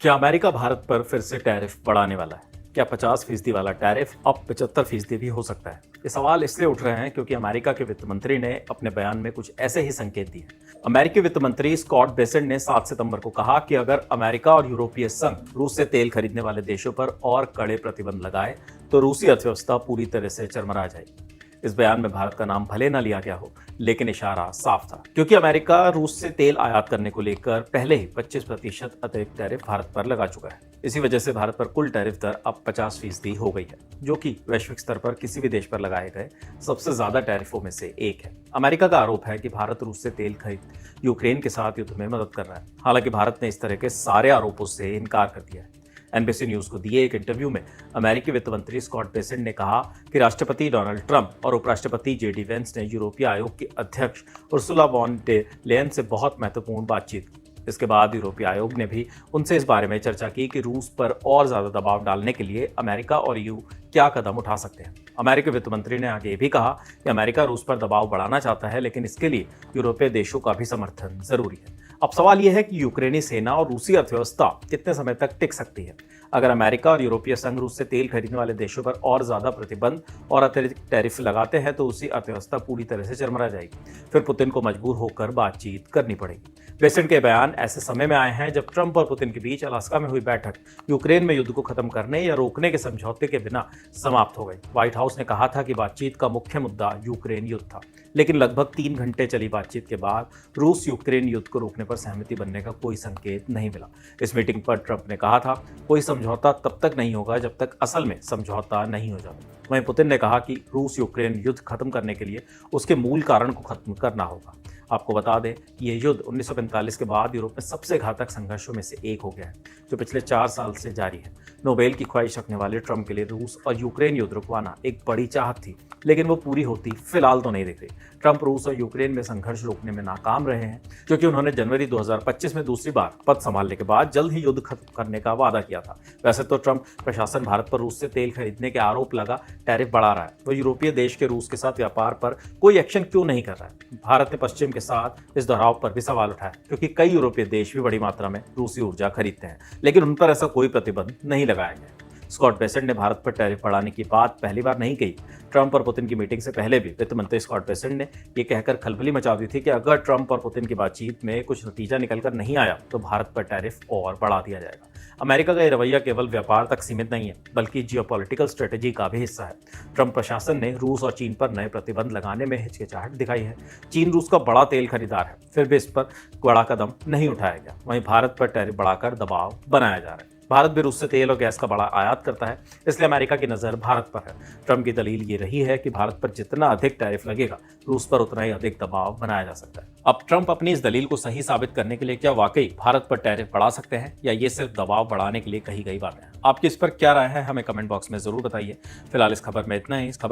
क्या अमेरिका भारत पर फिर से टैरिफ बढ़ाने वाला है? क्या 50% वाला टैरिफ अब 75% भी हो सकता है? ये सवाल इसलिए उठ रहे हैं क्योंकि अमेरिका के वित्त मंत्री ने अपने बयान में कुछ ऐसे ही संकेत दिए। अमेरिकी वित्त मंत्री स्कॉट बेसेंट ने 7 सितंबर को कहा कि अगर अमेरिका और यूरोपीय संघ रूस से तेल खरीदने वाले देशों पर और कड़े प्रतिबंध लगाए तो रूसी अर्थव्यवस्था पूरी तरह से चरमरा जाएगी। इस बयान में भारत का नाम भले न लिया गया हो, लेकिन इशारा साफ था, क्योंकि अमेरिका रूस से तेल आयात करने को लेकर पहले ही 25% अतिरिक्त टैरिफ भारत पर लगा चुका है। इसी वजह से भारत पर कुल टैरिफ दर अब 50% हो गई है, जो कि वैश्विक स्तर पर किसी भी देश पर लगाए गए सबसे ज्यादा टैरिफों में से एक है। अमेरिका का आरोप है कि भारत रूस से तेल खरीद यूक्रेन के साथ युद्ध में मदद कर रहा है। हालांकि भारत ने इस तरह के सारे आरोपों से इनकार कर दिया है। एनबीसी न्यूज को दिए एक इंटरव्यू में अमेरिकी वित्त मंत्री स्कॉट बेसेंट ने कहा कि राष्ट्रपति डोनाल्ड ट्रंप और उपराष्ट्रपति जेडी वेंस ने यूरोपीय आयोग के अध्यक्ष उर्सुला वॉन डे लेयन से बहुत महत्वपूर्ण बातचीत की। इसके बाद यूरोपीय आयोग ने भी उनसे इस बारे में चर्चा की कि रूस पर और ज्यादा दबाव डालने के लिए अमेरिका और यूरोप क्या कदम उठा सकते हैं। अमेरिकी वित्त मंत्री ने आगे ये भी कहा कि अमेरिका रूस पर दबाव बढ़ाना चाहता है, लेकिन इसके लिए यूरोपीय देशों का भी समर्थन जरूरी है। अब सवाल यह है कि यूक्रेनी सेना और रूसी अर्थव्यवस्था कितने समय तक टिक सकती है। अगर अमेरिका और यूरोपीय संघ रूस से तेल खरीदने वाले देशों पर और ज्यादा प्रतिबंध और अतिरिक्त टैरिफ लगाते हैं तो रूसी अर्थव्यवस्था पूरी तरह से चरमरा जाएगी। फिर पुतिन को मजबूर होकर बातचीत करनी पड़ेगी। बेसेंट के बयान ऐसे समय में आए हैं जब ट्रंप और पुतिन के बीच अलास्का में हुई बैठक यूक्रेन में युद्ध को खत्म करने या रोकने के समझौते के बिना समाप्त हो गई। व्हाइट हाउस ने कहा था कि बातचीत का मुख्य मुद्दा यूक्रेन युद्ध था, लेकिन लगभग 3 घंटे चली बातचीत के बाद रूस यूक्रेन युद्ध को रोकने पर सहमति बनने का कोई संकेत नहीं मिला। इस मीटिंग पर ट्रंप ने कहा था, कोई समझौता तब तक नहीं होगा जब तक असल में समझौता नहीं हो जाता। वहीं पुतिन ने कहा कि रूस यूक्रेन युद्ध खत्म करने के लिए उसके मूल कारण को खत्म करना होगा। आपको बता दें कि यह युद्ध 1945 के बाद यूरोप में सबसे घातक संघर्षों में से एक हो गया है, जो पिछले 4 साल से जारी है। नोबेल की ख्वाहिश रखने वाले ट्रंप के लिए रूस और यूक्रेन युद्ध रुकवाना एक बड़ी चाहत थी, लेकिन वो पूरी होती फिलहाल तो नहीं दिख रही। ट्रंप रूस और यूक्रेन में संघर्ष रोकने में नाकाम रहे हैं, क्योंकि उन्होंने जनवरी 2025 में दूसरी बार पद संभालने के बाद जल्द ही युद्ध खत्म करने का वादा किया था। वैसे तो ट्रंप प्रशासन भारत पर रूस से तेल खरीदने के आरोप लगा टैरिफ बढ़ा रहा है। वो यूरोपीय देश के रूस के साथ व्यापार पर कोई एक्शन क्यों नहीं कर रहा है। भारत ने पश्चिम के साथ इस दोहराव पर भी सवाल उठाया, क्योंकि कई यूरोपीय देश भी बड़ी मात्रा में रूसी ऊर्जा खरीदते हैं, लेकिन उन पर ऐसा कोई प्रतिबंध नहीं लगाया गया। स्कॉट बेसेंट ने भारत पर टैरिफ बढ़ाने की बात पहली बार नहीं कही। ट्रंप और पुतिन की मीटिंग से पहले भी वित्त मंत्री स्कॉट बेसेंट ने यह कहकर खलबली मचा दी थी कि अगर ट्रंप और पुतिन की बातचीत में कुछ नतीजा निकलकर नहीं आया तो भारत पर टैरिफ और बढ़ा दिया जाएगा। अमेरिका का यह रवैया केवल व्यापार तक सीमित नहीं है, बल्कि जियोपॉलिटिकल स्ट्रेटेजी का भी हिस्सा है। ट्रंप प्रशासन ने रूस और चीन पर नए प्रतिबंध लगाने में हिचकिचाहट दिखाई है। चीन रूस का बड़ा तेल खरीदार है, फिर भी इस पर बड़ा कदम नहीं उठाया गया। वहीं भारत पर टैरिफ बढ़ाकर दबाव बनाया जा रहा है। भारत भी रूस से तेल और गैस का बड़ा आयात करता है, इसलिए अमेरिका की नजर भारत पर है। ट्रंप की दलील ये रही है कि भारत पर जितना अधिक टैरिफ लगेगा, रूस पर उतना ही अधिक दबाव बनाया जा सकता है। अब ट्रंप अपनी इस दलील को सही साबित करने के लिए क्या वाकई भारत पर टैरिफ बढ़ा सकते हैं, या ये सिर्फ दबाव बढ़ाने के लिए कही गई बातें हैं? आपकी इस पर क्या राय है, हमें कमेंट बॉक्स में जरूर बताइए। फिलहाल इस खबर में इतना ही। इस खबर